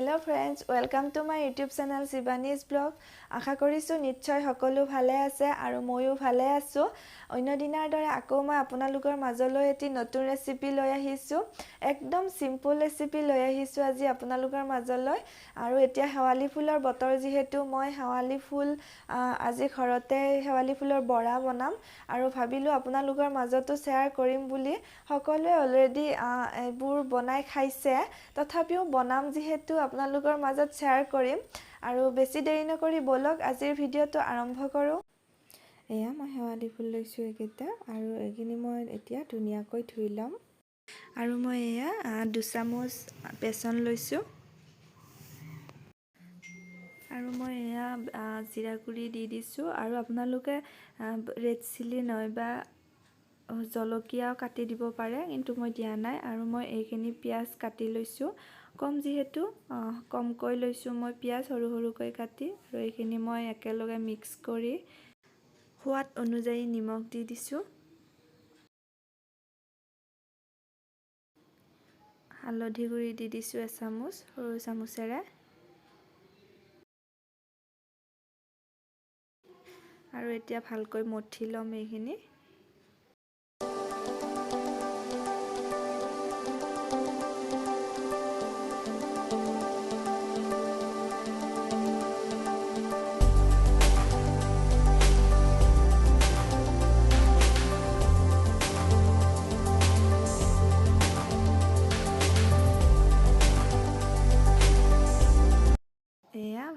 Hello friends, welcome to my YouTube channel Shivani's Blog. আশা কৰিছো নিশ্চয় সকলো ভালে আছে আৰু ময়ো ভালে আছো। অন্য দিনৰ দৰে আকৌ মই আপোনালোকৰ মাজলৈ এটি নতুন ৰেচিপি লৈ আহিছো। একদম সিম্পল ৰেচিপি লৈ আহিছো আজি আপোনালোকৰ মাজলৈ আৰু এতিয়া হেৱালি ফুলৰ বতৰ যিহেতু মই হেৱালি ফুল আজি ঘৰতে হেৱালি ফুলৰ বৰা বনাম আৰু ভাবিলো আপোনালোকৰ মাজতো শেয়াৰ কৰিম বুলি। সকলোৱে অলৰেডি এইবোৰ বনাই খাইছে তথাপিও বনাম যিহেতু আপোনালোকৰ মাজত শেয়াৰ কৰিম আৰু বেছি দেৰি নকৰি বলক আজিৰ ভিডিঅটো আৰম্ভ কৰো। এয়া মই হেৱালি ফুল লৈছো একেটা আৰু এখিনি মই এতিয়া ধুনিয়াকৈ ধুই লম আৰু মই এয়া 2 চামুচ বেসন লৈছো আৰু মই এয়া জিৰা গুৰি দি দিছো আৰু আপোনালোকে ৰেড চিলি নয়বা জলকীয়া কাটি দিব পাৰে কিন্তু মই দিয়া নাই আৰু মই এইখিনি পিয়াজ কাটি লৈছো কম যেহেতু কমকৈ লৈছো মই পিয়াজ সৰু সৰুকৈ কাটি আৰু এইখিনি মই একেলগে মিক্স কৰি সোৱাদ অনুযায়ী নিমখ দি দিছো হালধি গুৰি দি দিছো 1 চামুচ সৰু চামুচেৰে আৰু এতিয়া ভালকৈ মঠি লম এইখিনি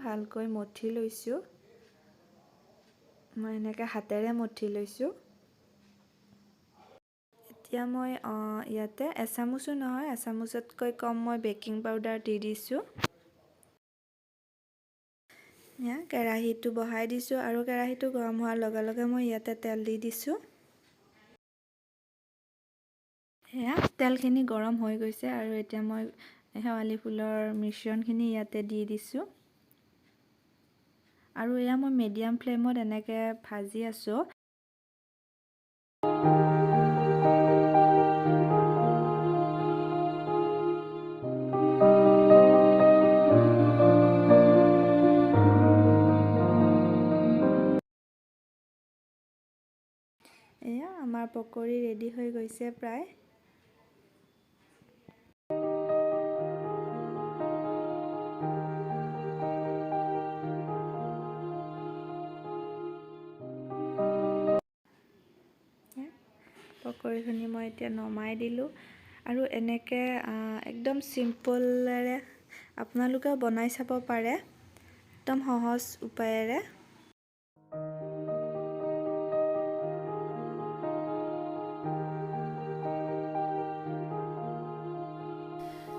ভালকৈ মঠি লৈছো মই এনেকৈ হাতেৰে মঠি লৈছো এতিয়া মই ইয়াতে 1 চামুচো নহয় 1 চামুচতকৈ কম মই বেকিং পাউডাৰ দি দিছো ইয়া কেৰাহীটো বহাই দিছো আৰু কেৰাহীটো গৰম হোৱাৰ লগে লগে মই ইয়াতে তেল দি দিছো ইয়া তেলখিনি গৰম হৈ গৈছে আৰু এতিয়া মই হেৱালি ফুলৰ মিশ্ৰণখিনি ইয়াতে দি দিছো আৰু এয়া মই মিডিয়াম ফ্লেমত এনেকৈ ভাজি আছো এয়া আমাৰ পকৰি ৰেডি হৈ গৈছে প্ৰায় পকৰিখিনি মই এতিয়া নমাই দিলো আৰু এনেকৈ একদম সিম্পলৰে আপোনালোকে বনাই চাব পাৰে একদম সহজ উপায়েৰে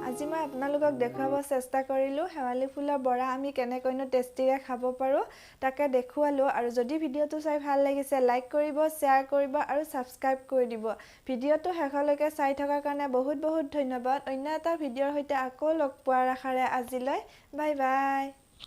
আজি মই আপোনালোকক দেখাব চেষ্টা কৰিলো হেৱালি ফুলৰ বৰা আমি কেনেকৈনো টেষ্টিৰে খাব পাৰো তাকে দেখুৱালো আৰু যদি ভিডিঅটো চাই ভাল লাগিছে লাইক কৰিব শেয়াৰ কৰিব আৰু সাবস্ক্ৰাইব কৰি দিব ভিডিঅটো শেষলৈকে চাই থকাৰ কাৰণে বহুত বহুত ধন্যবাদ অন্য এটা ভিডিঅৰ সৈতে আকৌ লগ পোৱাৰ আশাৰে আজিলৈ বাই বাই